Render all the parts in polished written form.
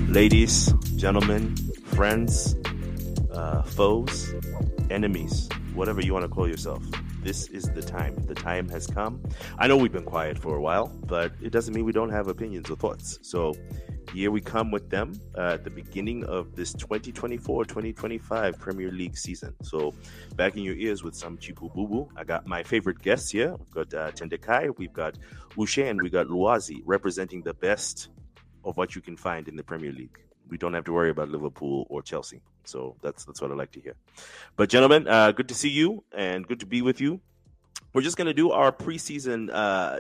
Ladies, gentlemen, friends, foes, enemies, whatever you want to call yourself. This is the time. The time has come. I know we've been quiet for a while, but it doesn't mean we don't have opinions or thoughts. So here we come with them at the beginning of this 2024-2025 Premier League season. So back in your ears with some Chipu Bubu. I got my favorite guests here. We've got Tendekai, we've got Ushe, and we got Luazi representing the best of what you can find in the Premier League. We don't have to worry about Liverpool or Chelsea. So that's what I like to hear. But gentlemen, good to see you and good to be with you. We're just going to do our preseason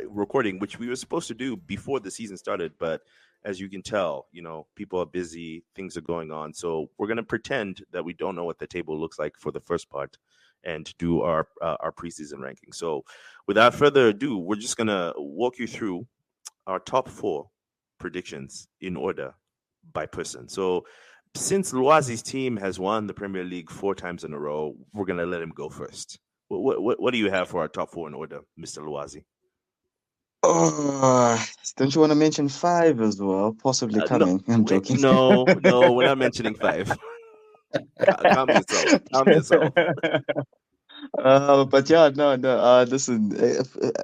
recording, which we were supposed to do before the season started. But as you can tell, people are busy, things are going on. So we're going to pretend that we don't know what the table looks like for the first part and do our preseason ranking. So without further ado, we're just going to walk you through our top 4 predictions in order by person. So since Luazi's team has won the Premier League 4 times in a row, we're going to let him go first. What do you have for our top 4 in order, Mr. Luazi? Oh, don't you want to mention 5 as well? Possibly coming. I'm joking. No, we're not mentioning 5. Calm yourself. But yeah, no. Listen,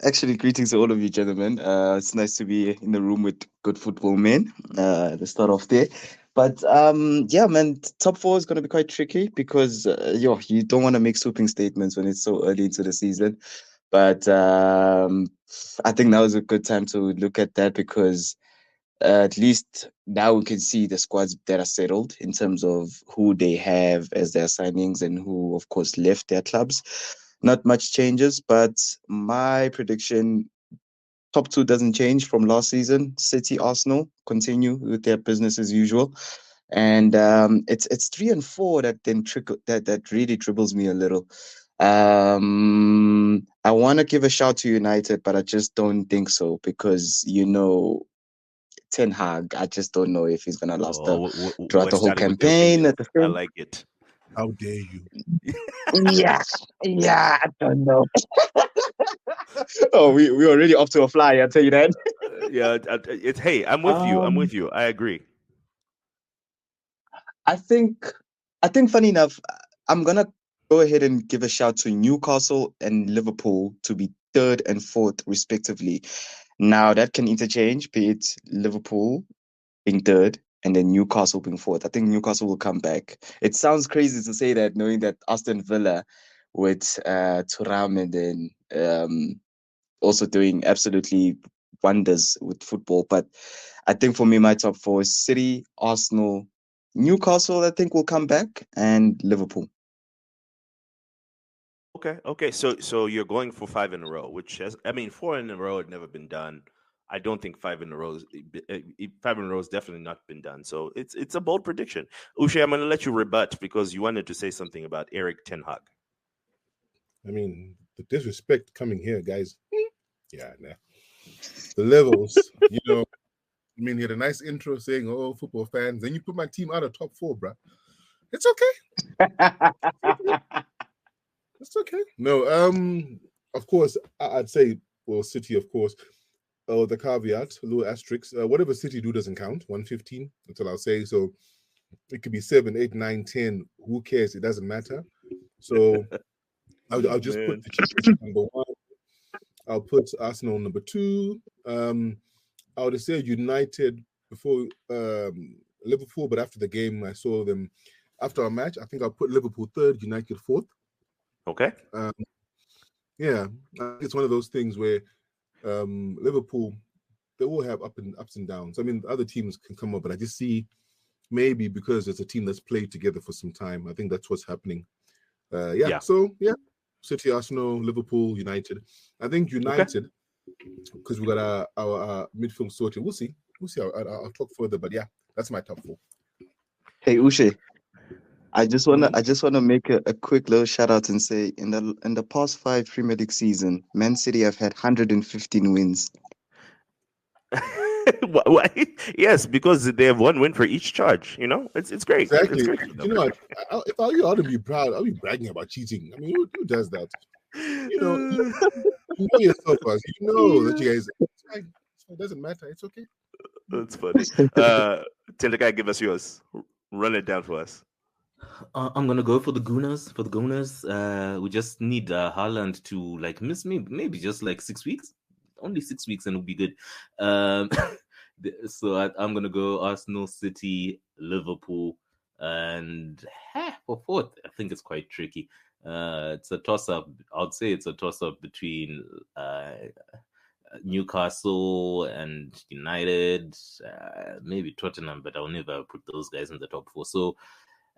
actually, greetings to all of you, gentlemen. It's nice to be in the room with good football men. To start off there, but yeah, man, top 4 is going to be quite tricky because you don't want to make sweeping statements when it's so early into the season. But I think now is a good time to look at that because at least now we can see the squads that are settled in terms of who they have as their signings and who, of course, left their clubs. Not much changes, but my prediction, top 2 doesn't change from last season. City, Arsenal continue with their business as usual. And it's 3 and 4 that then that really dribbles me a little. I want to give a shout to United, but I just don't think so because Ten Hag, I just don't know if he's gonna last throughout the whole campaign. I like it. How dare you? Yeah, I don't know. Oh, we already off to a fly. I'll tell you that. Hey, I'm with you. I'm with you. I agree. I think, funny enough, I'm gonna go ahead and give a shout to Newcastle and Liverpool to be 3rd and 4th respectively. Now that can interchange, be it Liverpool being 3rd and then Newcastle being 4th. I think Newcastle will come back. It sounds crazy to say that, knowing that Aston Villa with Thuram and then also doing absolutely wonders with football. But I think for me, my top 4 is City, Arsenal, Newcastle, I think will come back, and Liverpool. Okay. So you're going for 5 in a row, which 4 in a row had never been done. I don't think 5 in a row has definitely not been done. So it's a bold prediction. Ushe, I'm going to let you rebut because you wanted to say something about Erik ten Hag. I mean, the disrespect coming here, guys. Yeah, nah. The levels, he had a nice intro saying, "Oh, football fans." Then you put my team out of top 4, bruh. It's okay. It's okay. No, of course, I'd say, well, City, of course. Oh, the caveat, a little asterisk. Whatever City do doesn't count. 115. That's all I'll say. So it could be 7, 8, 9, 10. Who cares? It doesn't matter. So I'll just put the Chiefs number 1. I'll put Arsenal number 2. I would say United before Liverpool, but after the game, I saw them after our match. I think I'll put Liverpool 3rd, United 4th. Okay. Yeah, it's one of those things where Liverpool, they will have ups and downs. I mean, other teams can come up, but I just see maybe because it's a team that's played together for some time. I think that's what's happening. So City, Arsenal, Liverpool, United. I think United, because we got our midfield sorted. We'll see. I'll talk further, but yeah, that's my top 4. Hey Ushe, I just wanna make a quick little shout out and say in the past 5 Premier League season, Man City have had 115 wins. Why? Yes, because they have 1 win for each charge. It's great. Exactly. It's great. If I were you, I'd be proud. I'd be bragging about cheating. I mean, who does that? You know yourself, as you know that you guys. It doesn't matter. It's okay. That's funny. Tendakai, give us yours. Run it down for us. I'm gonna go for the Gooners. For the Gooners, we just need Haaland to miss maybe just 6 weeks, only 6 weeks, and it'll be good. So I'm gonna go Arsenal, City, Liverpool, and for fourth, I think it's quite tricky. It's a toss-up. I'd say it's a toss-up between Newcastle and United, maybe Tottenham, but I'll never put those guys in the top four. So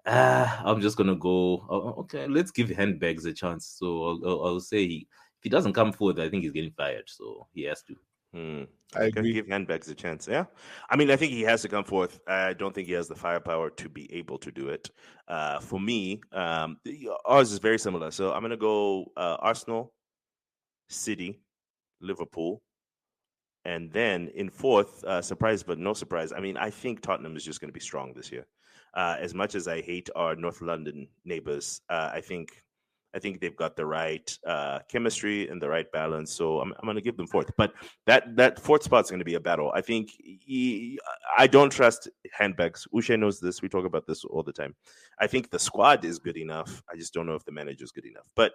I'm just gonna go. Okay, let's give handbags a chance. So I'll say if he doesn't come forward, I think he's getting fired. So he has to. I agree. Give handbags a chance. Yeah, I mean, I think he has to come forth. I don't think he has the firepower to be able to do it. For me, ours is very similar. So I'm gonna go Arsenal, City, Liverpool, and then in fourth, surprise but no surprise. I mean, I think Tottenham is just going to be strong this year. As much as I hate our North London neighbors, I think they've got the right chemistry and the right balance. So I'm going to give them fourth. But that fourth spot's going to be a battle. I think I don't trust handbags. Uche knows this. We talk about this all the time. I think the squad is good enough. I just don't know if the manager is good enough. But,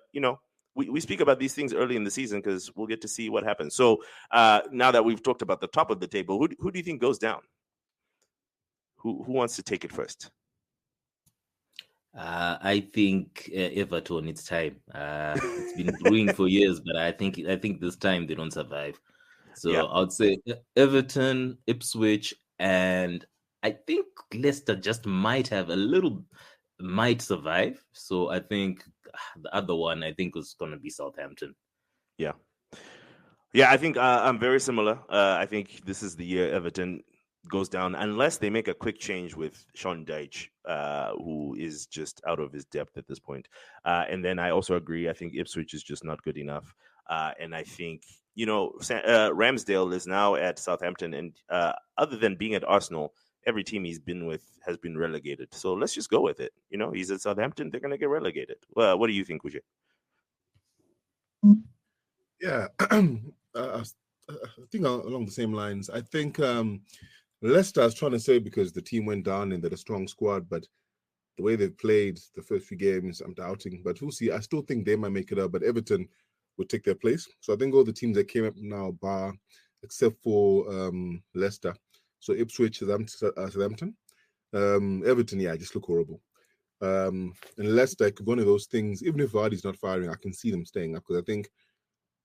we speak about these things early in the season because we'll get to see what happens. So now that we've talked about the top of the table, who do you think goes down? Who wants to take it first? I think Everton. It's time. It's been brewing for years, but I think this time they don't survive. So I would say Everton, Ipswich, and I think Leicester just might survive. So I think the other one was going to be Southampton. Yeah, I think I'm very similar. I think this is the year Everton goes down unless they make a quick change with Sean Dyche, who is just out of his depth at this point. And then I also agree. I think Ipswich is just not good enough. And I think, Ramsdale is now at Southampton. And other than being at Arsenal, every team he's been with has been relegated. So let's just go with it. He's at Southampton. They're going to get relegated. What do you think, Uche? Yeah, I think along the same lines. I think Leicester is trying to say because the team went down and they're a strong squad, but the way they've played the first few games, I'm doubting. But we'll see. I still think they might make it up, but Everton would take their place. So I think all the teams that came up now, except for Leicester. So Ipswich, Southampton. Everton, just look horrible. And Leicester could be one of those things. Even if Vardy's not firing, I can see them staying up because I think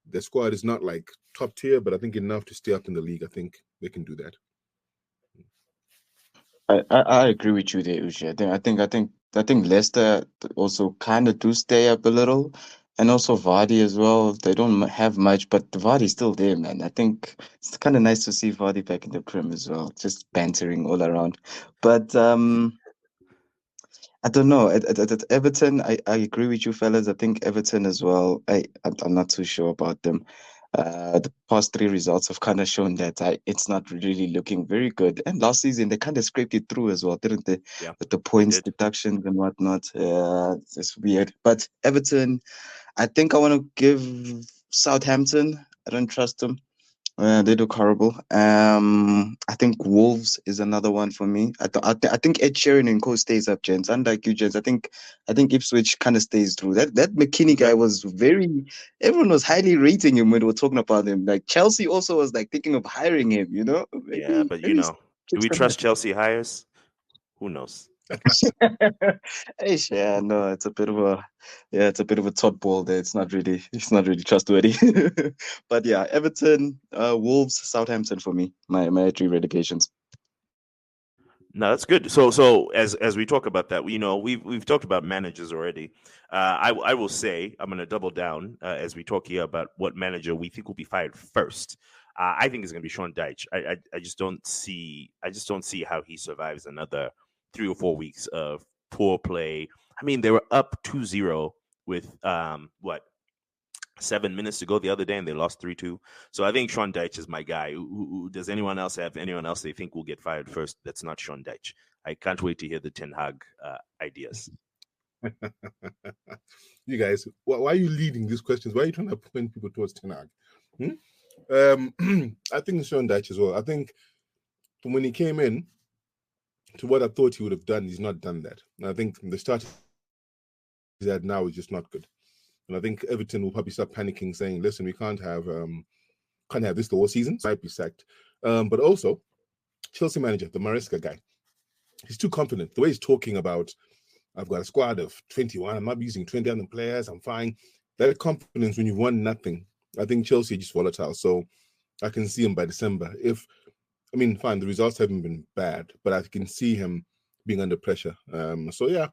their squad is not like top tier, but I think enough to stay up in the league. I think they can do that. I agree with you there, Uche. I think Leicester also kind of do stay up a little, and also Vardy as well. They don't have much, but Vardy's still there, man. I think it's kind of nice to see Vardy back in the Prem as well, just bantering all around. But I don't know. At Everton, I agree with you, fellas. I think Everton as well. I'm not too sure about them. The past three results have kind of shown that it's not really looking very good. And last season, they kind of scraped it through as well, didn't they? Yeah, with the points deductions and whatnot. It's weird. But Everton, I think I want to give Southampton. I don't trust them. They look horrible. I think Wolves is another one for me. I think Ed Sheeran and Co stays up, gents. Unlike you, gents, I think Ipswich kind of stays through. That McKinney guy was everyone was highly rating him when we were talking about him. Like Chelsea also was thinking of hiring him. Maybe, but do we trust Chelsea hires? Who knows? Yeah, no, it's a bit of a top ball there. It's not really trustworthy. But yeah, Everton, Wolves, Southampton for me. My three relegations. No, that's good. So as we talk about that, we've talked about managers already. I will say I'm going to double down as we talk here about what manager we think will be fired first. I think it's going to be Sean Dyche. I just don't see how he survives another 3 or 4 weeks of poor play. I mean, they were up 2-0 with 7 minutes to go the other day, and they lost 3-2. So I think Sean Dyche is my guy. Does anyone else have anyone else they think will get fired first? That's not Sean Dyche. I can't wait to hear the Ten Hag ideas. You guys, why are you leading these questions? Why are you trying to point people towards Ten Hag? I think Sean Dyche as well. I think when he came in, to what I thought he would have done, he's not done that. And I think the start he's had now is just not good. And I think Everton will probably start panicking, saying, "Listen, we can't have this the whole season. So might be sacked." But also, Chelsea manager, the Maresca guy, he's too confident. The way he's talking about, "I've got a squad of 21. I'm not using 20 other players. I'm fine." That confidence when you've won nothing. I think Chelsea are just volatile. So I can see him by December. Fine, the results haven't been bad, but I can see him being under pressure. So yeah,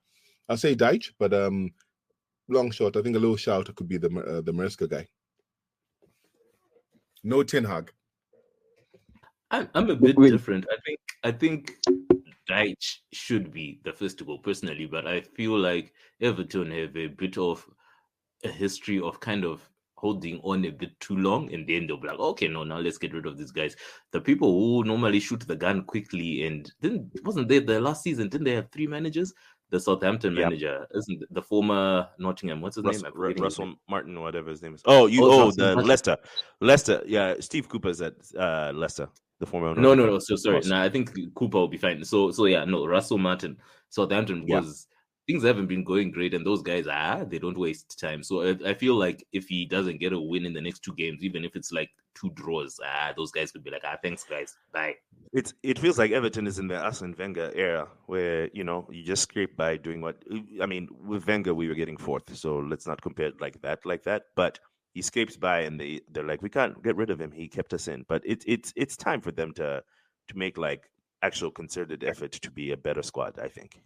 I'll say Deitch, but long shot, I think a little shout could be the Maresca guy. No Ten Hag. I'm a bit different. I think Deitch should be the first to go personally, but I feel like Everton have a bit of a history of kind of holding on a bit too long, and then they'll be like, "Okay, no, now let's get rid of these guys." The people who normally shoot the gun quickly, and wasn't there the last season? Didn't they have 3 managers? The Southampton manager, isn't the former Nottingham? What's his name? Russell Martin, whatever his name is. Leicester. Yeah, Steve Cooper's at Leicester. The former. No. So sorry. No, I think Cooper will be fine. So yeah, no, Russell Martin, Southampton was. Things haven't been going great, and those guys they don't waste time. So I feel like if he doesn't get a win in the next 2 games, even if it's like 2 draws, those guys could be like, thanks guys, bye. It feels like Everton is in the Arsene Wenger era, where you just scrape by doing what. I mean, with Wenger we were getting 4th, so let's not compare it like that. But he scrapes by, and they're like, we can't get rid of him. He kept us in. But it's time for them to make like actual concerted effort to be a better squad, I think.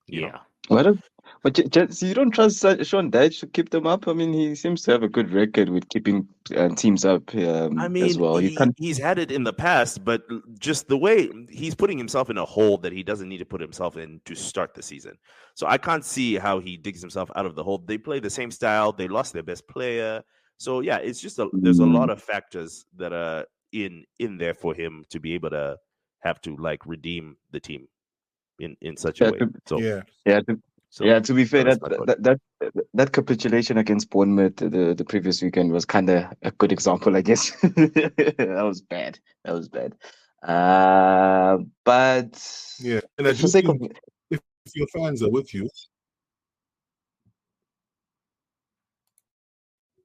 You know? But so you don't trust Sean Dyche to keep them up? I mean, he seems to have a good record with keeping teams up as well. He's had it in the past, but just the way he's putting himself in a hole that he doesn't need to put himself in to start the season. So I can't see how he digs himself out of the hole. They play the same style. They lost their best player. So yeah, it's just there's a lot of factors that are in there for him to be able to have to like redeem the team in such a way. To be fair, that capitulation against Bournemouth the previous weekend was kind of a good example, I guess. That was bad. But yeah, and I just think if your fans are with you.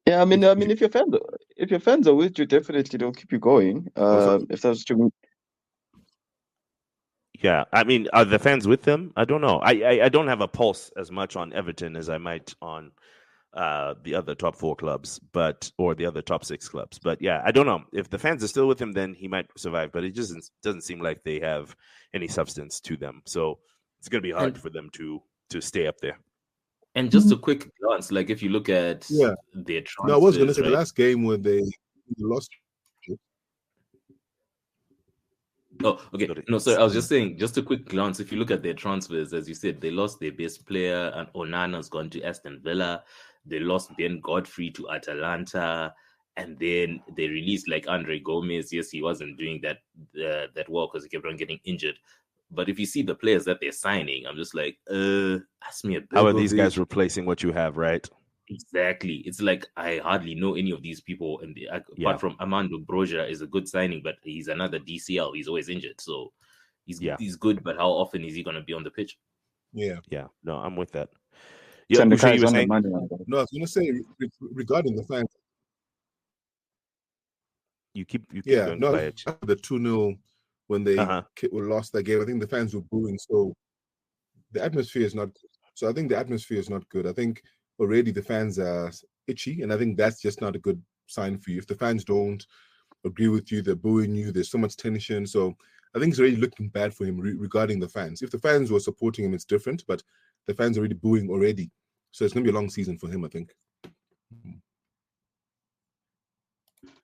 Yeah, I mean, if your fans are with you, definitely they'll keep you going. If that's true. Yeah, I mean, are the fans with them? I don't know. I don't have a pulse as much on Everton as I might on the other top 4 clubs, or the other top 6 clubs. But yeah, I don't know. If the fans are still with him, then he might survive. But it just doesn't seem like they have any substance to them. So it's going to be hard for them to stay up there. And just a quick glance, like if you look at their transfers. No, I was going to say the last game where they lost. Oh, okay. No, sorry. I was just saying, just a quick glance. If you look at their transfers, as you said, they lost their best player, and Onana's gone to Aston Villa. They lost Ben Godfrey to Atalanta, and then they released like Andre Gomez. Yes, he wasn't doing that well because he kept on getting injured. But if you see the players that they're signing, I'm just like, ask me a bit. How are these guys replacing what you have, right? Exactly. It's like I hardly know any of these people, and apart from Armando Broja is a good signing, but he's another DCL. He's always injured, so he's good. But how often is he going to be on the pitch? Yeah. No, I'm with that. Yeah, No, I was going to say regarding the fans. You keep going quiet. The 2-0 when they lost that game, I think the fans were booing. So the atmosphere is not good. So I think the atmosphere is not good. I think already the fans are itchy, and I think that's just not a good sign for you. If the fans don't agree with you, they're booing you, there's so much tension. So I think it's already looking bad for him regarding the fans. If the fans were supporting him, it's different, but the fans are already booing already. So it's going to be a long season for him, I think.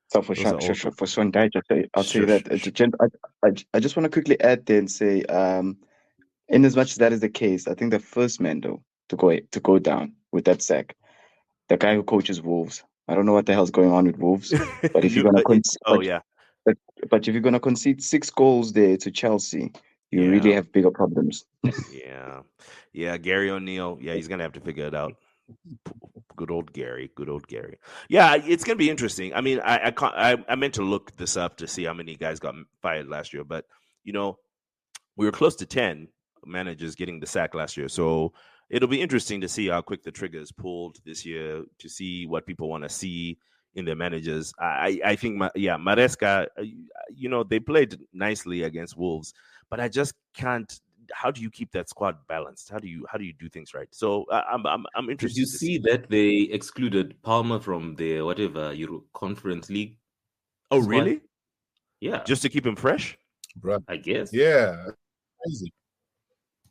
So for Sean Dyche, I'll say that. I just want to quickly add there and say, in as much as that is the case, I think the first man though to go down with that sack, the guy who coaches Wolves. I don't know what the hell's going on with Wolves, but if you're gonna but if you're gonna concede 6 goals there to Chelsea, you really have bigger problems. Yeah, Gary O'Neill. Yeah, he's gonna have to figure it out. Good old Gary. Yeah, it's gonna be interesting. I mean, I meant to look this up to see how many guys got fired last year, but we were close to 10 managers getting the sack last year. So it'll be interesting to see how quick the trigger is pulled this year, to see what people want to see in their managers. I think, Maresca, they played nicely against Wolves, but I just can't. How do you keep that squad balanced? How do you do things right? So I'm interested. Did you see that they excluded Palmer from the whatever Euro Conference League? Oh, squad? really? Yeah, Just to keep him fresh? Bruh. I guess. Yeah. Crazy.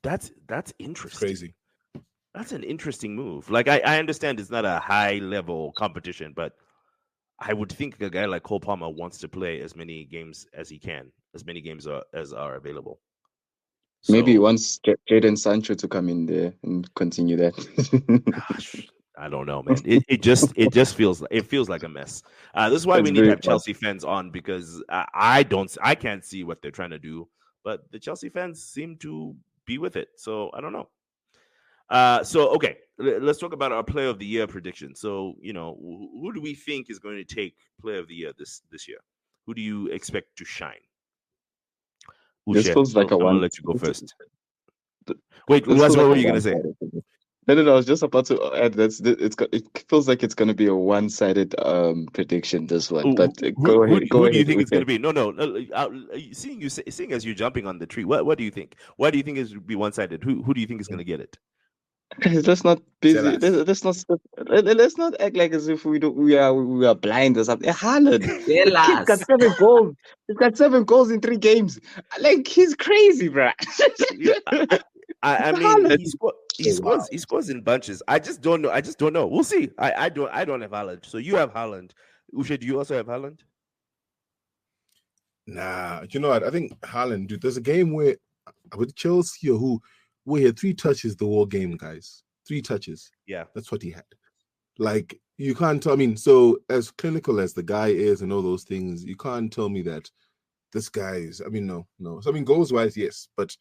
That's interesting. Crazy. That's an interesting move. Like, I understand it's not a high level competition, but I would think a guy like Cole Palmer wants to play as many games as he can, as many games as are available. Maybe he So, wants Jadon Sancho to come in there and continue that. gosh, I don't know, man. It just feels like a mess. This is why That's we need to very have Chelsea fans on, because I can't see what they're trying to do, but the Chelsea fans seem to be with it. So I don't know. Okay, let's talk about our Player of the Year prediction. So, who do we think is going to take Player of the Year this year? Who do you expect to shine? This Ushe, feels like I'm a gonna one. let you go first. Th- Wait, This what feels like were a you gonna say? one-sided. No. I was just about to add it feels like it's gonna be a one-sided prediction, this one. Who, But who, who, go who do you ahead, think it's going Uche. to be? No. Seeing as you're jumping on the tree, what do you think? Why do you think it would be one-sided? Who do you think is going to get it? Guys, let's not busy. Tell Let's not act like as if we are blind or something. Haaland, Tell the kid got us. 7 goals. He's got 7 goals in 3 games. Like, he's crazy, bro. Yeah, I It's mean, Haaland. he scores in bunches. I just don't know. We'll see. I don't have Haaland. So you have Haaland. Ushe, do you also have Haaland? Nah, you know what? I think Haaland, dude, there's a game where with Chelsea who he had 3 touches the whole game, guys. 3 touches. Yeah. That's what he had. Like, you can't tell, I mean, so as clinical as the guy is and all those things, you can't tell me that this guy is, I mean, no. So, I mean, goals-wise, yes, but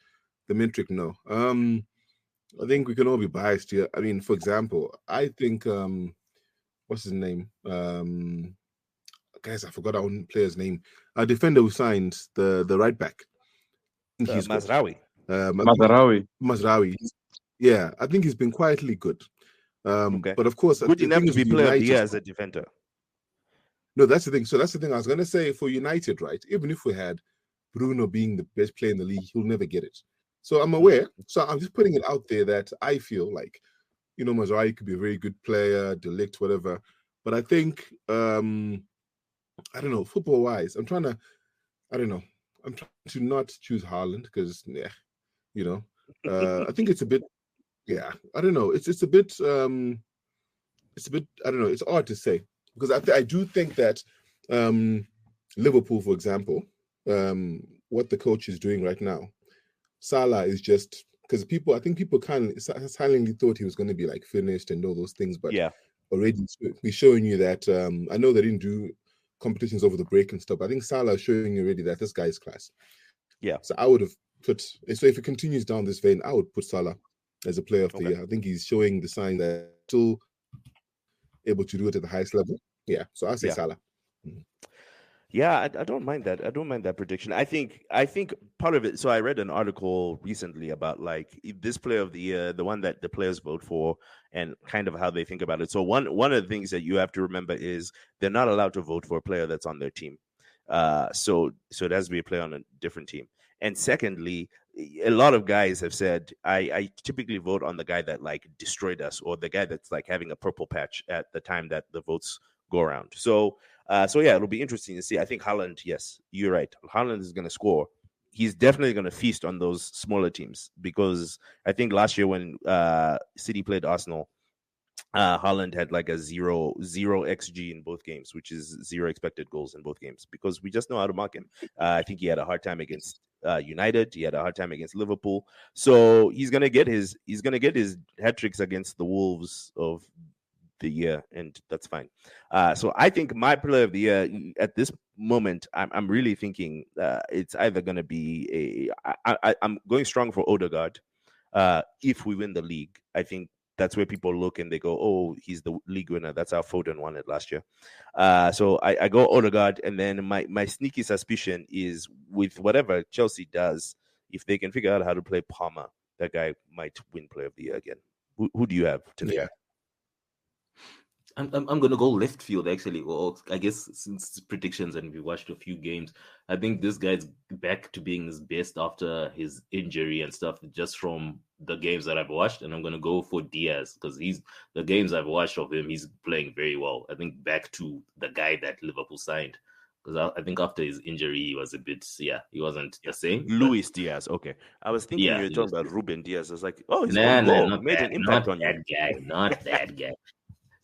the metric, no. I think we can all be biased here. I mean, for example, I think, what's his name? Guys, I forgot our own player's name. Our defender who signed, the right back. I think he's good. Mazraoui. Mazraoui. Yeah, I think he's been quietly good. Okay. But of course, Good the enough thing to is be with Player of the United- Year as a defender. No, that's the thing. So that's the thing I was going to say for United, right? Even if we had Bruno being the best player in the league, he'll never get it. So I'm aware. So I'm just putting it out there that I feel like, Mazraoui could be a very good player, De Ligt, whatever. But I think, I don't know, football-wise, I'm trying to not choose Haaland because, I think it's a bit, I don't know. It's a bit, I don't know. It's hard to say because I do think that Liverpool, for example, what the coach is doing right now, Salah is just because I think people kind of silently thought he was going to be like finished and all those things, but already we're showing you that. I know they didn't do competitions over the break and stuff. I think Salah is showing you already that this guy is class. Yeah. So I would have if it continues down this vein, I would put Salah as a player of the year. I think he's showing the sign that still able to do it at the highest level. Yeah. So I say Salah. Yeah, I don't mind that. I don't mind that prediction. I think part of it. So I read an article recently about like this Player of the Year, the one that the players vote for, and kind of how they think about it. So one of the things that you have to remember is they're not allowed to vote for a player that's on their team. So it has to be a player on a different team. And secondly, a lot of guys have said I typically vote on the guy that like destroyed us or the guy that's like having a purple patch at the time that the votes go around. So yeah, it'll be interesting to see. I think Haaland, yes, you're right. Haaland is going to score. He's definitely going to feast on those smaller teams because I think last year when City played Arsenal, Haaland had like a zero XG in both games, which is 0 expected goals in both games because we just know how to mark him. I think he had a hard time against United. He had a hard time against Liverpool. So he's gonna get his hat tricks against the Wolves of the year, and that's fine. So I think my Player of the Year at this moment, I'm really thinking it's either gonna be I'm going strong for Odegaard. If we win the league, I think that's where people look and they go, oh, he's the league winner. That's how Foden won it last year. So I go Odegaard, and then my sneaky suspicion is with whatever Chelsea does, if they can figure out how to play Palmer, that guy might win Player of the Year again. Who do you have today? Yeah. I'm gonna go left field actually. Well, I guess since it's predictions and we watched a few games, I think this guy's back to being his best after his injury and stuff. Just from the games that I've watched, and I'm gonna go for Diaz because the games I've watched of him, he's playing very well. I think back to the guy that Liverpool signed because I think after his injury he was a bit he wasn't the same. Luis Diaz. Okay, I was thinking you were talking about Ruben Diaz. I was like, oh, he's made an impact on you. Not that guy.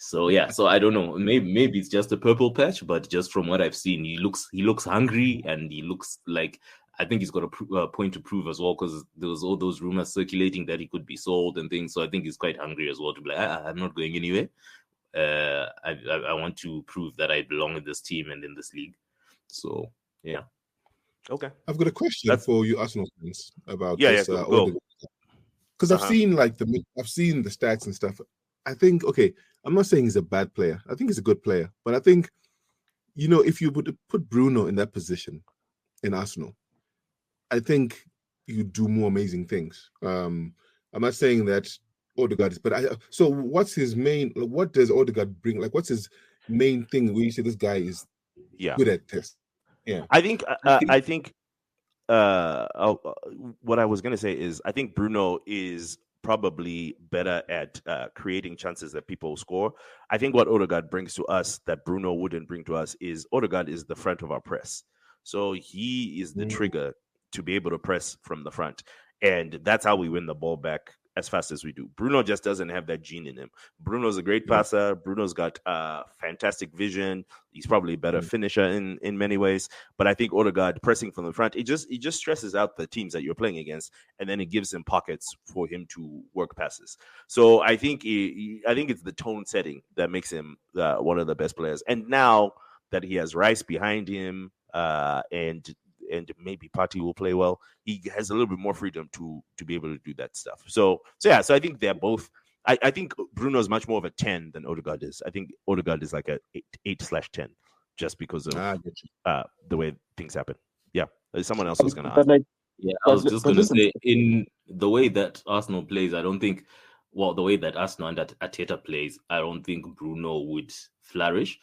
So I don't know. Maybe it's just a purple patch, but just from what I've seen, he looks hungry and he looks like I think he's got a point to prove as well because there was all those rumors circulating that he could be sold and things. So I think he's quite hungry as well to be like, I'm not going anywhere. I want to prove that I belong in this team and in this league. So yeah. Okay. I've got a question for you Arsenal fans about this. Go. Because I've seen I've seen the stats and stuff. I think I'm not saying he's a bad player. I think he's a good player. But I think, if you would put Bruno in that position in Arsenal, I think you do more amazing things. I'm not saying that Odegaard is, but so what's his main? What does Odegaard bring? Like, what's his main thing where you say this guy is good at this? Yeah, I think what I was gonna say is I think Bruno is probably better at creating chances that people score. I think what Odegaard brings to us that Bruno wouldn't bring to us is Odegaard is the front of our press. So he is the trigger to be able to press from the front. And that's how we win the ball back as fast as we do. Bruno just doesn't have that gene in him. Bruno's a great passer. Bruno's got fantastic vision. He's probably a better finisher in many ways. But I think Odegaard pressing from the front, it just stresses out the teams that you're playing against, and then it gives him pockets for him to work passes. So I think it's the tone setting that makes him one of the best players. And now that he has Rice behind him, and maybe Partey will play well, he has a little bit more freedom to be able to do that stuff. So I think they're both. I think Bruno is much more of a 10 than Odegaard is. I think Odegaard is like a 8/10, just because of the way things happen. Yeah, someone else was going to ask. I was just going to say, in the way that Arsenal plays, I don't think. Well, the way that Arsenal and Arteta plays, I don't think Bruno would flourish.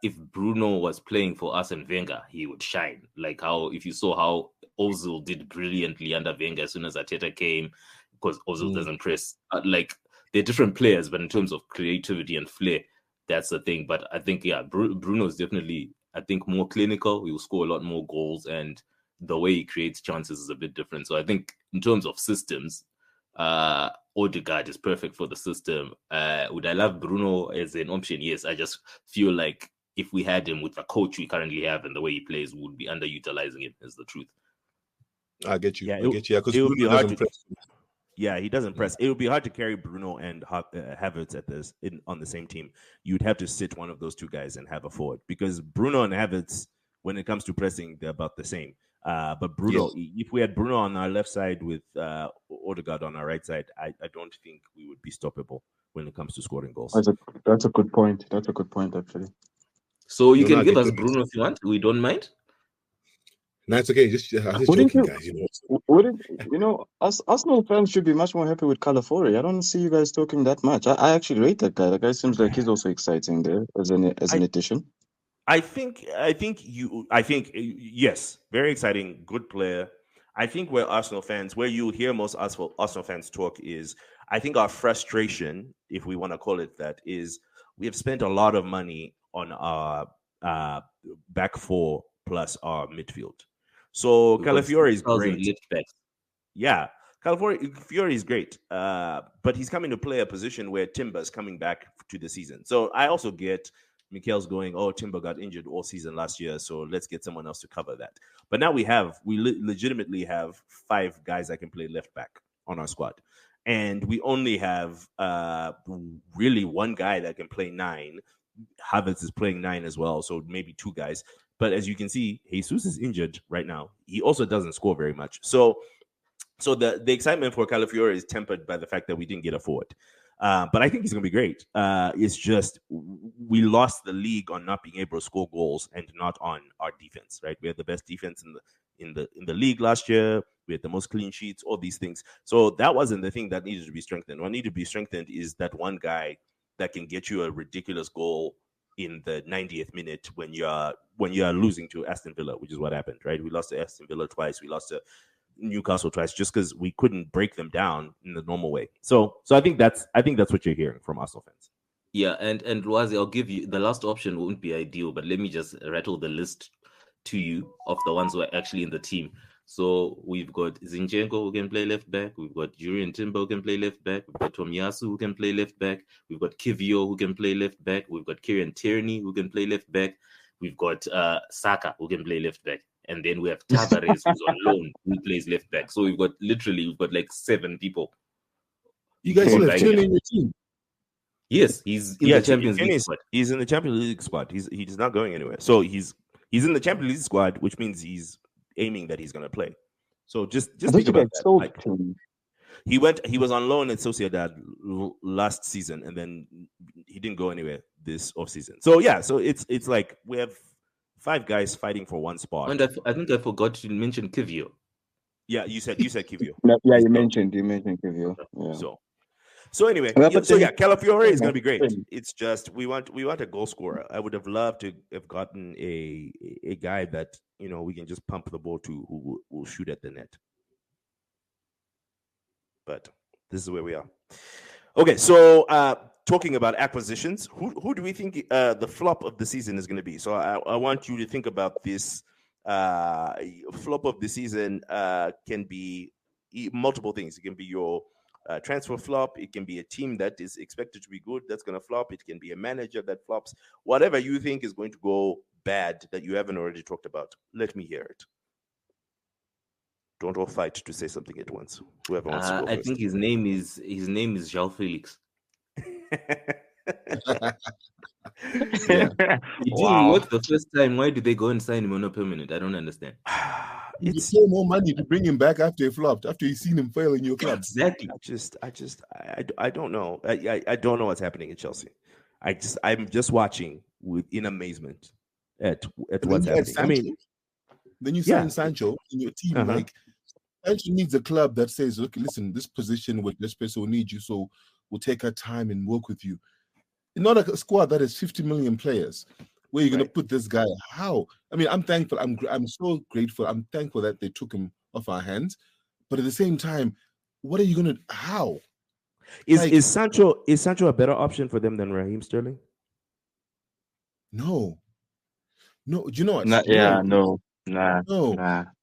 If Bruno was playing for Arsene Wenger, he would shine. Like if you saw how Ozil did brilliantly under Wenger as soon as Arteta came, because Ozil doesn't press. They're different players, but in terms of creativity and flair, that's the thing. But I think, Bruno is definitely, I think, more clinical. He will score a lot more goals, and the way he creates chances is a bit different. So I think in terms of systems, Odegaard is perfect for the system. Would I love Bruno as an option? Yes. I just feel like if we had him with the coach we currently have and the way he plays, we would be underutilizing him, is the truth. I get you. Yeah, because Bruno doesn't press. Yeah, he doesn't press. It would be hard to carry Bruno and Havertz on the same team. You'd have to sit one of those two guys and have a forward, because Bruno and Havertz, when it comes to pressing, they're about the same. But Bruno, if we had Bruno on our left side with Odegaard on our right side, I don't think we would be stoppable when it comes to scoring goals. That's a good point. That's a good point, actually. So you can give us Bruno if you want. We don't mind. No, it's okay. Just joking, guys. Arsenal fans should be much more happy with Calafiori. I don't see you guys talking that much. I actually rate that guy. The guy seems like he's also exciting there as an addition. I think yes, very exciting, good player. I think where you hear most Arsenal fans talk is, I think our frustration, if we want to call it that, is we have spent a lot of money on our back four plus our midfield. So Calafiori is great. Yeah, Calafiori is great, but he's coming to play a position where Timber's coming back to the season. So I also get Mikel's going, Timber got injured all season last year, so let's get someone else to cover that. But now we legitimately have 5 guys that can play left back on our squad. And we only have really one guy that can play 9. Havertz is playing 9 as well, so maybe 2 guys. But as you can see, Jesus is injured right now. He also doesn't score very much. So the excitement for Calafiori is tempered by the fact that we didn't get a forward. But I think he's going to be great. It's just we lost the league on not being able to score goals and not on our defense, right? We have the best defense in the league last year. We had the most clean sheets, all these things. So that wasn't the thing that needed to be strengthened. What needed to be strengthened is that one guy that can get you a ridiculous goal in the 90th minute when you're losing to Aston Villa, which is what happened, right? We lost to Aston Villa twice. We lost to Newcastle twice just because we couldn't break them down in the normal way. So I think that's what you're hearing from Arsenal fans. Yeah, and Lwazi, I'll give you the last option won't be ideal, but let me just rattle the list to you of the ones who are actually in the team. So we've got Zinchenko who can play left back. We've got Jurriën Timber who can play left back. We've got Tomiyasu who can play left back. We've got Kivio who can play left back. We've got Kieran Tierney who can play left back. We've got Saka who can play left back. And then we have Tavares who's on loan who plays left back. So we've got like 7 people. You guys still have Tierney in your team? Yes, he's in the Champions League squad. He's in the Champions League squad. He's not going anywhere. So he's in the Champions League squad, which means he's aiming that he's going to play. So just think about that. Like, he was on loan at Sociedad last season, and then he didn't go anywhere this offseason. So yeah, so it's like we have 5 guys fighting for one spot. And I think I forgot to mention Kivio. Yeah, you said Kivio. Yeah, you mentioned Kivio. Yeah. So anyway, Calafiore is going to be great. It's just we want a goal scorer. I would have loved to have gotten a guy that we can just pump the ball to, who will shoot at the net. But this is where we are. Okay, so talking about acquisitions, who do we think the flop of the season is going to be? So I want you to think about this. Flop of the season can be multiple things. It can be your transfer flop. It can be a team that is expected to be good that's going to flop. It can be a manager that flops. Whatever you think is going to go bad that you haven't already talked about, let me hear it. Don't all fight to say something at once. Whoever wants to go first. I think his name is João Felix. He didn't work the first time. Why did they go and sign him on a permanent? I don't understand. You pay more money to bring him back after he flopped, after you've seen him fail in your club. Exactly. I don't know. I don't know what's happening in Chelsea. I'm just watching in amazement at what's happening. Sancho, I mean, then you sign Sancho in your team. Like, Sancho needs a club that says, "Look, listen, this position with this person will need you, so we'll take our time and work with you." Not a squad that has 50 million players. Where you're going to put this guy? How? I mean, I'm thankful. I'm so grateful. I'm thankful that they took him off our hands. But at the same time, what are you going to? How? Is Sancho a better option for them than Raheem Sterling? No. Do you know what? No.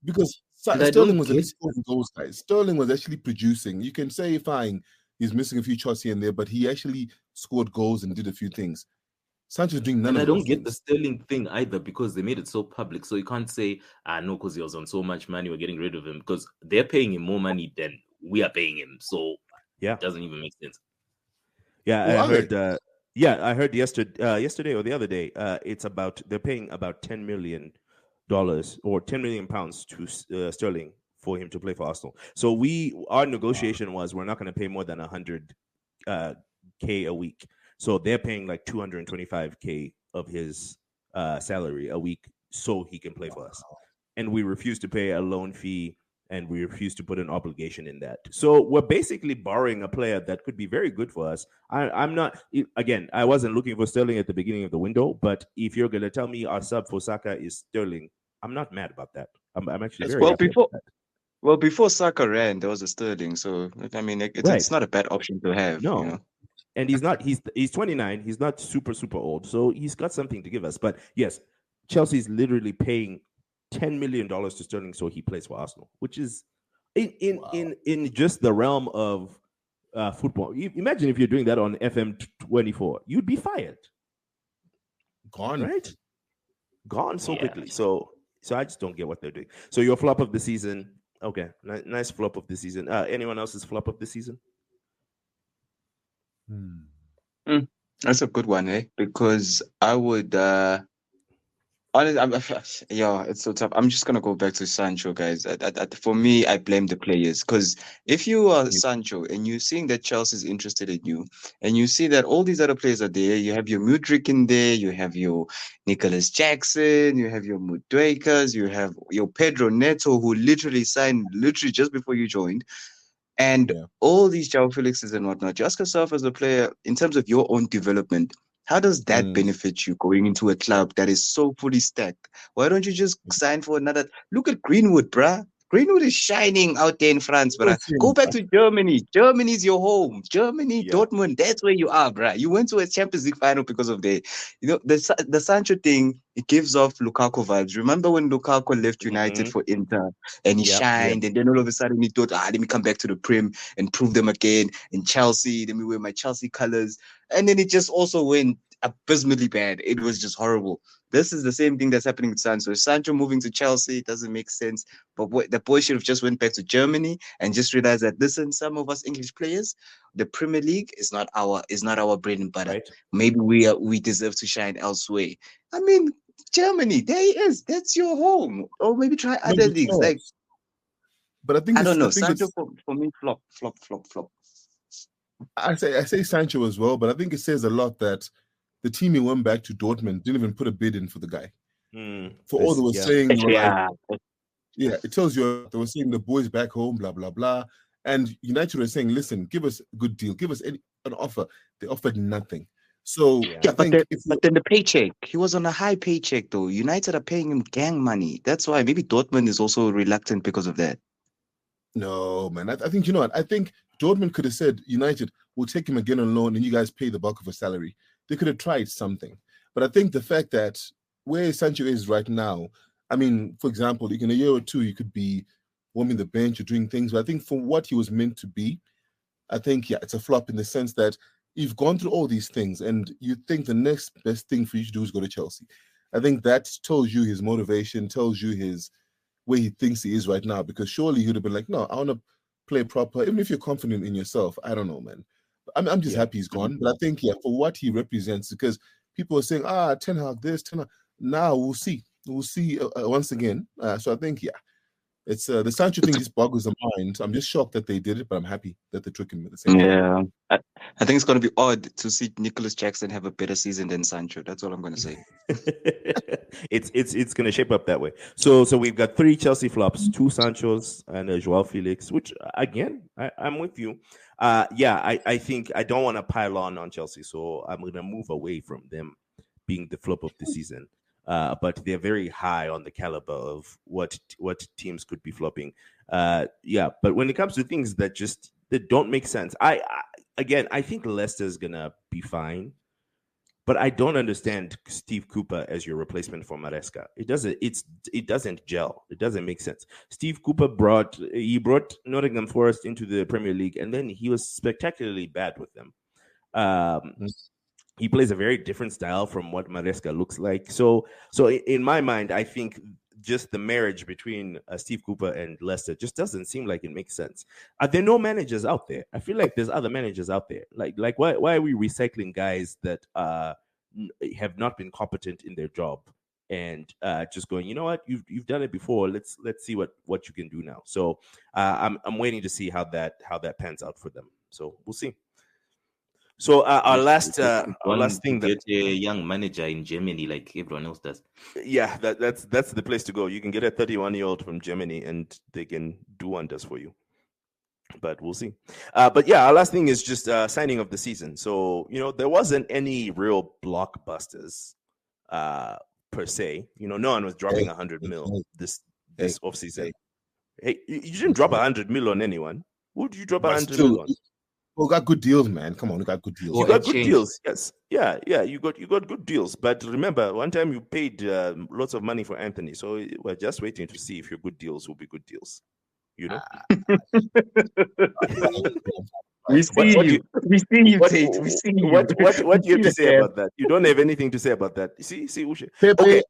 Because Sterling was at least scoring goals, guys. Sterling was actually producing. You can say, fine, he's missing a few shots here and there, but he actually scored goals and did a few things. Sancho's doing none of those. I don't get the Sterling thing either, because they made it so public. So you can't say, no, because he was on so much money, we're getting rid of him, because they're paying him more money than we are paying him. So it doesn't even make sense. Yeah, I heard yesterday or the other day, they're paying about $10 million or 10 million pounds to Sterling for him to play for Arsenal. So our negotiation was we're not going to pay more than 100K a week. So they're paying like 225K of his salary a week so he can play for us. And we refuse to pay a loan fee, and we refuse to put an obligation in that. So we're basically borrowing a player that could be very good for us. I wasn't looking for Sterling at the beginning of the window, but if you're going to tell me our sub for Saka is Sterling, I'm not mad about that. I'm actually very happy about that. Well, before Saka ran, there was a Sterling. So, I mean, it's not a bad option to have. No. You know? And he's 29. He's not super, super old. So he's got something to give us. But yes, Chelsea's literally paying $10 million to Sterling so he plays for Arsenal, which is in just the realm of football. Imagine if you're doing that on FM24. You'd be fired. Gone. Right? Gone so quickly. So I just don't get what they're doing. So your flop of the season. Okay. Nice flop of the season. Anyone else's flop of the season? That's a good one, because I would Honestly, yeah, it's so tough. I'm just gonna go back to Sancho, guys. For me, I blame the players because if you are Sancho and you're seeing that Chelsea's interested in you, and you see that all these other players are there, you have your Mudryk in there, you have your Nicholas Jackson, you have your Mudrykas, you have your Pedro Neto, who literally signed literally just before you joined, and Yeah. all these João Felixes and whatnot. You ask yourself as a player, in terms of your own development, how does that benefit you going into a club that is so fully stacked? Why don't you just sign for another? Look at Greenwood, bruh. Greenwood is shining out there in France, bruh. Go back to Germany. Germany's your home. Germany, Yeah. Dortmund, that's where you are, bruh. You went to a Champions League final because of the Sancho thing. It gives off Lukaku vibes. Remember when Lukaku left United for Inter and he shined, and then all of a sudden he thought, let me come back to the Prem and prove them again. In Chelsea, let me wear my Chelsea colors. And then it just also went abysmally bad. It was just horrible. This is the same thing that's happening with Sancho. Sancho moving to Chelsea doesn't make sense. But the boy should have just went back to Germany and just realized that, listen, some of us English players, the Premier League is not our bread and butter. Right. Maybe we deserve to shine elsewhere. I mean, Germany, there he is. That's your home. Or maybe try other leagues. Like, but I think I don't know. Sancho for me, flop. I say Sancho as well, but I think it says a lot that the team he went back to Dortmund didn't even put a bid in for the guy. For all they were saying, it tells you they were saying the boys back home, blah blah blah, and United were saying, listen, give us a good deal, give us an offer. They offered nothing. So but then the paycheck, he was on a high paycheck though. United are paying him gang money. That's why maybe Dortmund is also reluctant because of that. No, man. I think, you know what? I think Dortmund could have said, United, we'll take him again on loan and you guys pay the bulk of a salary. They could have tried something. But I think the fact that where Sancho is right now, I mean, for example, in a year or two, you could be warming the bench or doing things. But I think for what he was meant to be, I think, it's a flop in the sense that you've gone through all these things and you think the next best thing for you to do is go to Chelsea. I think that tells you his motivation, tells you his where he thinks he is right now, because surely he would have been like, no, I want to play proper. Even if you're confident in yourself, I don't know, man. I'm just happy he's gone. But I think, for what he represents, because people are saying, Ten Hag this, Ten Hag. Now we'll see. We'll see once again. So I think, it's the Sancho thing just boggles the mind. I'm just shocked that they did it, but I'm happy that they took him at the same time. I think it's going to be odd to see Nicholas Jackson have a better season than Sancho. That's all I'm going to say. It's going to shape up that way. So we've got 3 Chelsea flops, 2 Sanchos, and a Joao Felix, which, again, I'm with you. I think I don't want to pile on Chelsea, so I'm going to move away from them being the flop of the season. But they're very high on the caliber of what teams could be flopping. But when it comes to things that don't make sense, I think Leicester's gonna be fine, but I don't understand Steve Cooper as your replacement for Maresca. It doesn't gel. It doesn't make sense. Steve Cooper brought Nottingham Forest into the Premier League, and then he was spectacularly bad with them. He plays a very different style from what Maresca looks like. So in my mind, I think just the marriage between Steve Cooper and Leicester just doesn't seem like it makes sense. Are there no managers out there? I feel like there's other managers out there. Like why are we recycling guys that have not been competent in their job and just going, you know what, you've done it before. Let's see what you can do now. So I'm waiting to see how that pans out for them. So we'll see. So our last thing, get a young manager in Germany like everyone else does. Yeah, that's the place to go. You can get a 31-year-old from Germany, and they can do wonders for you. But we'll see. But our last thing is just signing of the season. So there wasn't any real blockbusters per se. No one was dropping 100 mil this offseason. Hey, you didn't drop 100 mil on anyone. Who did you drop 100 mil on? We got good deals, man. Come on, we got good deals. You got good deals, yes. Yeah. You got good deals. But remember, one time you paid lots of money for Anthony, so we're just waiting to see if your good deals will be good deals. We see you, Tate. We see you. What do you have to say about that? You don't have anything to say about that. See, Ushe. Pepe.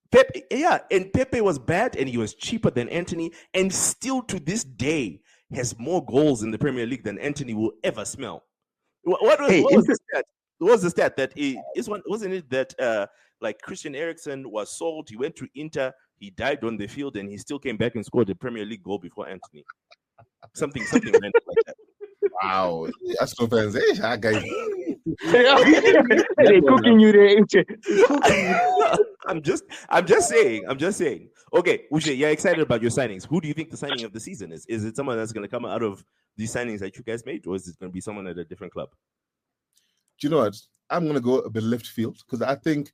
Pepe, and Pepe was bad, and he was cheaper than Anthony, and still to this day has more goals in the Premier League than Anthony will ever smell. What was the stat? What was the stat that wasn't it that Like Christian Eriksen was sold. He went to Inter. He died on the field, and he still came back and scored a Premier League goal before Anthony. Something random like that. Wow, Arsenal fans, that guy. They're cooking you there. I'm just saying. Okay, Uche, you're excited about your signings. Who do you think the signing of the season is? Is it someone that's going to come out of these signings that you guys made, or is it going to be someone at a different club? Do you know what? I'm going to go a bit left field because I think,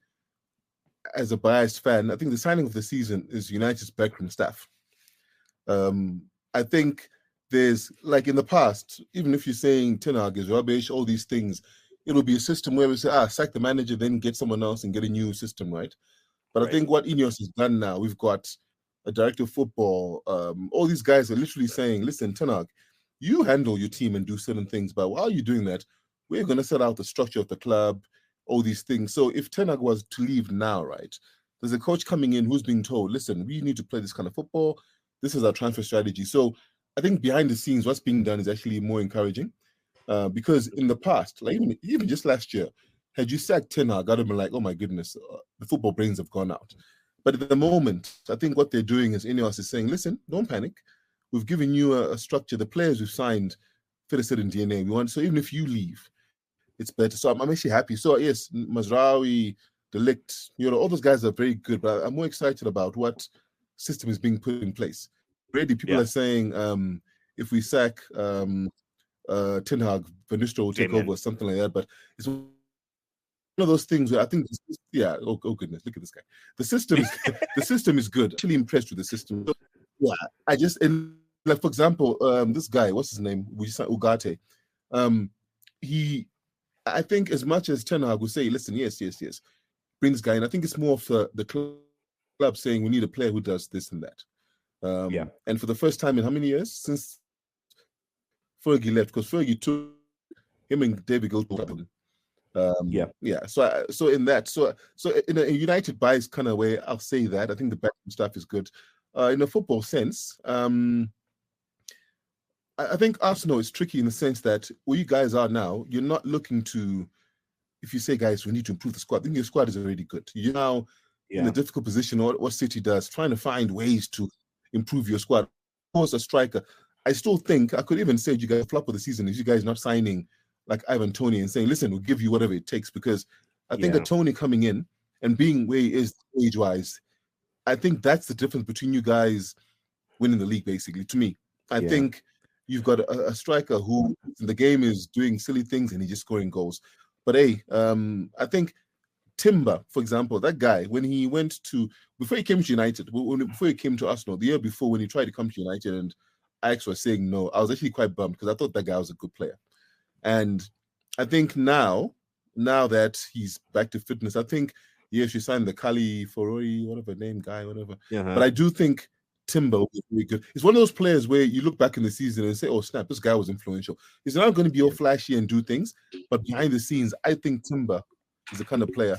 as a biased fan, I think the signing of the season is United's backroom staff. I think there's, like in the past, even if you're saying Ten Hag is rubbish, all these things, it'll be a system where we say, sack the manager, then get someone else and get a new system, right? But right. I think what Ineos has done now, we've got a director of football, all these guys are literally saying, listen, Ten Hag, you handle your team and do certain things, but while you're doing that, we're going to set out the structure of the club, all these things. So if Ten Hag was to leave now, right, there's a coach coming in who's being told, listen, we need to play this kind of football. This is our transfer strategy. So I think behind the scenes, what's being done is actually more encouraging. Because in the past, like even just last year, had you sacked Ten Hag, I'd have been like, oh my goodness, the football brains have gone out. But at the moment, I think what they're doing is Ineos is saying, listen, don't panic. We've given you a structure. The players we've signed fit a certain DNA. We want, so even if you leave, it's better. So I'm actually happy. So yes, Mazraoui, De Ligt, all those guys are very good, but I'm more excited about what system is being put in place. Already people are saying if we sack Ten Hag, Van Nistelrooy will take over or something like that. But it's one of those things where I think, oh goodness, look at this guy. The system is good. Actually impressed with the system. So, yeah, like for example, this guy, what's his name? Ugarte. I think as much as Ten Hag will say, listen, yes, brings guy in. I think it's more of the club saying we need a player who does this and that. And for the first time in how many years since Fergie left? Because Fergie took him and David go to So in that, so in a United bias kind of way, I'll say that I think the backroom stuff is good. In a football sense, I think Arsenal is tricky in the sense that where you guys are now, you're not looking to, if you say, guys, we need to improve the squad, I think your squad is already good. You're now in a difficult position, what City does, trying to find ways to improve your squad. Of course, a striker. I still think, I could even say you guys flop of the season if you guys not signing like Ivan Toney and saying, listen, we'll give you whatever it takes, because I think a Toney coming in and being where he is age-wise, I think that's the difference between you guys winning the league, basically, to me. I think you've got a striker who in the game is doing silly things and he's just scoring goals. But I think Timber, for example, that guy, when he went to, before he came to United, before he came to Arsenal, the year before when he tried to come to United and Ajax was saying no, I was actually quite bummed because I thought that guy was a good player. And I think now that he's back to fitness, I think, yes, you signed the Kali Foroi, whatever name, guy, whatever. But I do think Timber will be really good. It's one of those players where you look back in the season and say, oh, snap, this guy was influential. He's not going to be all flashy and do things, but behind the scenes, I think Timber is the kind of player.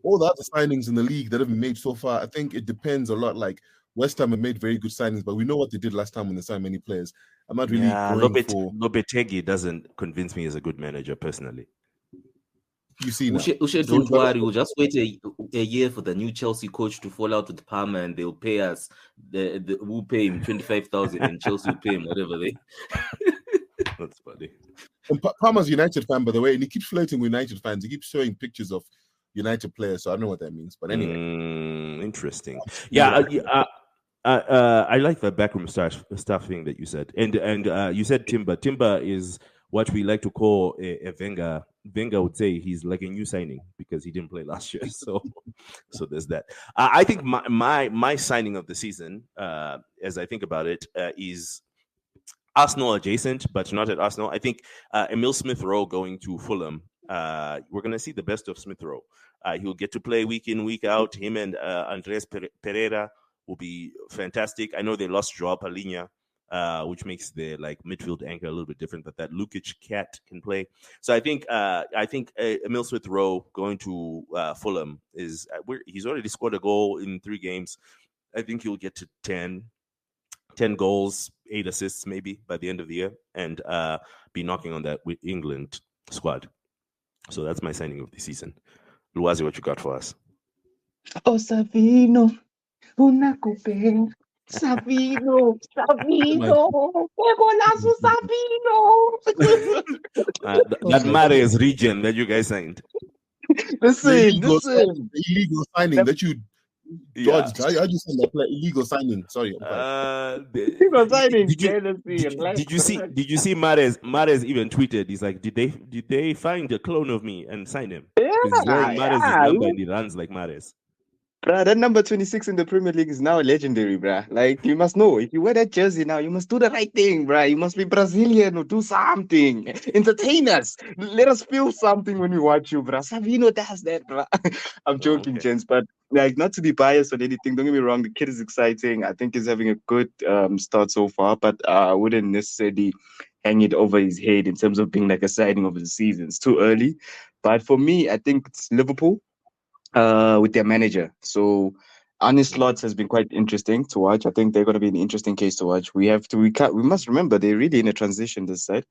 All the other signings in the league that have been made so far, I think it depends a lot. Like West Ham have made very good signings, but we know what they did last time when they signed many players. I'm not really going for... Lopetegui doesn't convince me as a good manager, personally. You see now. Ushe, don't worry. We'll just wait a year for the new Chelsea coach to fall out with Palmer, and they'll pay us. We'll pay him 25,000, and Chelsea will pay him whatever they. That's funny. And Palmer's a United fan, by the way, and he keeps flirting with United fans. He keeps showing pictures of United players, so I don't know what that means. But anyway, interesting. Yeah, I like the backroom staff thing that you said, and you said Timber. Timber is what we like to call a Wenger. Wenger would say he's like a new signing because he didn't play last year. So there's that. I think my signing of the season, as I think about it, is Arsenal adjacent, but not at Arsenal. I think Emil Smith-Rowe going to Fulham. We're going to see the best of Smith-Rowe. He'll get to play week in, week out. Him and Andres Pereira will be fantastic. I know they lost Joao Palhinha, which makes the midfield anchor a little bit different, but that Lukic cat can play. So I think Emil Smith-Rowe going to Fulham is he's already scored a goal in 3 games. I think he'll get to 10 goals, 8 assists maybe by the end of the year, and be knocking on that with England squad. So that's my signing of the season. Luazi, what you got for us? Oh, Savino, unakupenda. Savino, Savino, Egolazo Savino. That Mares region that you guys signed. Listen. The illegal signing that you Yeah. dodged. How do you say that? Illegal signing. Sorry. Did you see Mares even tweeted? He's like, did they find a clone of me and sign him? Because he's wearing Mares' number and he runs like Mares. Bruh, that number 26 in the Premier League is now legendary, bruh. Like, you must know, if you wear that jersey now, you must do the right thing, bruh. You must be Brazilian or do something. Entertain us. Let us feel something when we watch you, bruh. Savino does that, bruh. I'm joking, okay. gents, but like, not to be biased on anything. Don't get me wrong. The kid is exciting. I think he's having a good start so far, but I wouldn't necessarily hang it over his head in terms of being like a signing of the season. It's too early. But for me, I think it's Liverpool. With their manager. So Arne Slot has been quite interesting to watch. I think they're going to be an interesting case to watch. We must remember they're really in a transition this side.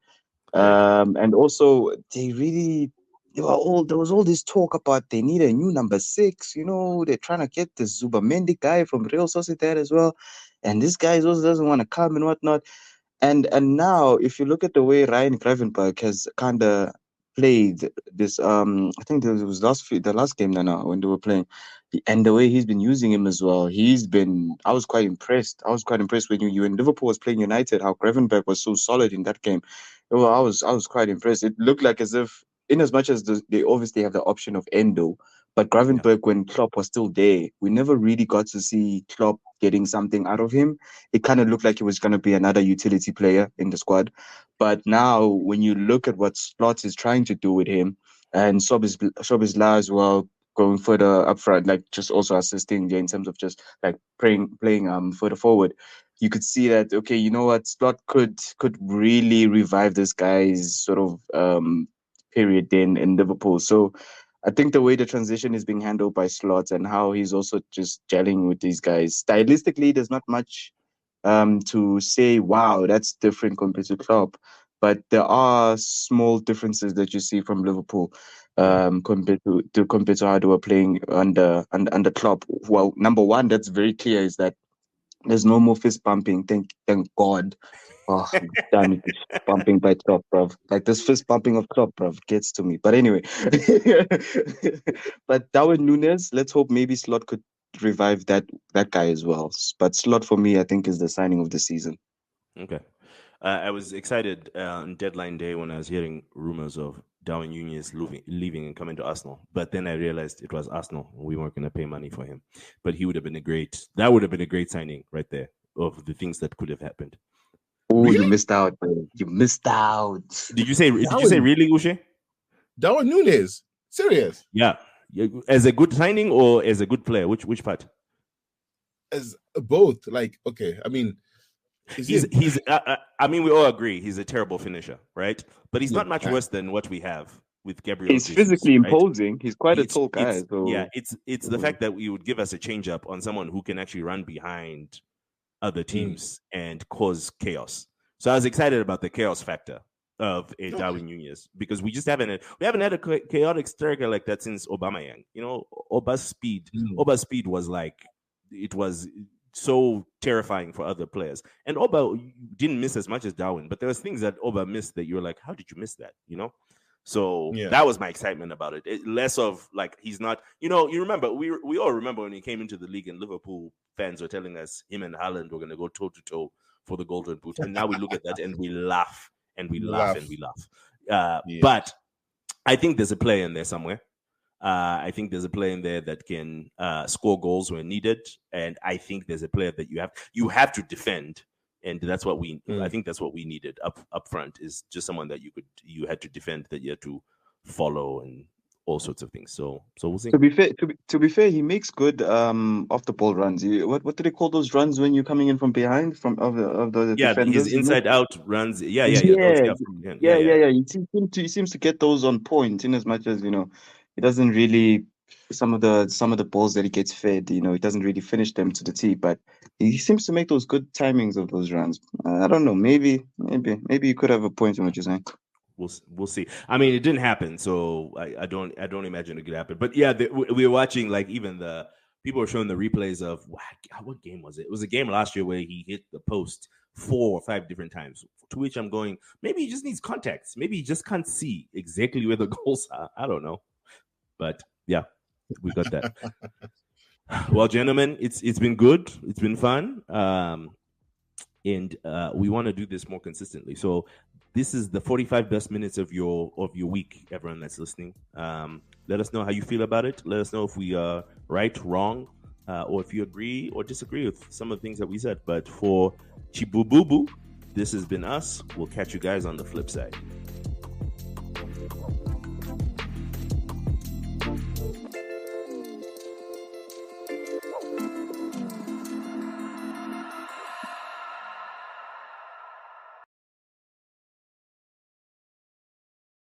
And also there was all this talk about they need a new number 6. You know, they're trying to get the Zubamendi guy from Real Sociedad as well. And this guy also doesn't want to come and whatnot. And now, if you look at the way Ryan Gravenberch has kind of played this, I think it was the last game now when they were playing, and the way he's been using him as well, I was quite impressed. I was quite impressed when you in Liverpool was playing United, how Gravenberch was so solid in that game. Well, I was quite impressed. It looked like as if, in as much as they obviously have the option of Endo, but Gravenberch, when Klopp was still there, we never really got to see Klopp getting something out of him. It kind of looked like he was going to be another utility player in the squad. But now, when you look at what Slot is trying to do with him, and Szoboszlai as well, going further up front, like just also assisting in terms of just like playing further forward, you could see that, okay, you know what, Slot could really revive this guy's sort of period in Liverpool. So I think the way the transition is being handled by Slot and how he's also just gelling with these guys, stylistically, there's not much to say, wow, that's different compared to Klopp. But there are small differences that you see from Liverpool compared to how they were playing under Klopp. Well, number one, that's very clear, is that there's no more fist bumping. Thank God. Oh, I'm done with this bumping by Klopp, bruv. Like this fist bumping of Klopp, bruv, gets to me. But anyway, but Darwin Núñez, let's hope maybe Slot could revive that guy as well. But Slot for me, I think, is the signing of the season. Okay. I was excited on deadline day when I was hearing rumors of Darwin Núñez leaving and coming to Arsenal. But then I realized it was Arsenal. We weren't going to pay money for him. But that would have been a great signing right there of the things that could have happened. Oh, really? You missed out, bro. You missed out. Did you say really, Uche? Darwin Núñez? Serious? Yeah. As a good signing or as a good player? Which part? As both. Like, okay, I mean, I mean, we all agree he's a terrible finisher, right? But he's not much worse than what we have with Gabriel. He's physically imposing. He's quite a tall guy. Yeah, it's the fact that you would give us a change up on someone who can actually run behind other teams and cause chaos. So I was excited about the chaos factor of a Darwin Núñez, because we haven't had a chaotic striker like that since Aubameyang. You know, Oba's speed was like, it was so terrifying for other players. And Oba didn't miss as much as Darwin, but there was things that Oba missed that you were like, how did you miss that? You know? So that was my excitement about it. Less of like, he's not, you know, you remember, we all remember when he came into the league and Liverpool fans were telling us him and Haaland were going to go toe to toe for the Golden Boot. And now we look at that and we laugh and we laugh and we laugh. But I think there's a player in there somewhere. I think there's a player in there that can score goals when needed, and I think there's a player that you have to defend, and that's what I think that's what we needed up front, is just someone that you had to defend, that you had to follow, and all sorts of things. So we'll see. To be fair, he makes good off the ball runs. What do they call those runs when you're coming in from behind of the defenders? His inside out runs. Yeah. He seems to get those on point, in as much as, you know, he doesn't really, some of the balls that he gets fed, you know, he doesn't really finish them to the tee, but he seems to make those good timings of those runs. I don't know, maybe you could have a point in what you're saying. We'll see. I mean, it didn't happen, so I don't imagine it could happen. But yeah, we were watching, like, even the people are showing the replays of what game was it? It was a game last year where he hit the post 4 or 5 different times. To which I'm going, maybe he just needs context. Maybe he just can't see exactly where the goals are. I don't know. But yeah, we got that. Well, gentlemen, it's been good. It's been fun. And we want to do this more consistently. So this is the 45 best minutes of your week, everyone that's listening. Let us know how you feel about it. Let us know if we are right, wrong, or if you agree or disagree with some of the things that we said. But for Chibububu, this has been us. We'll catch you guys on the flip side.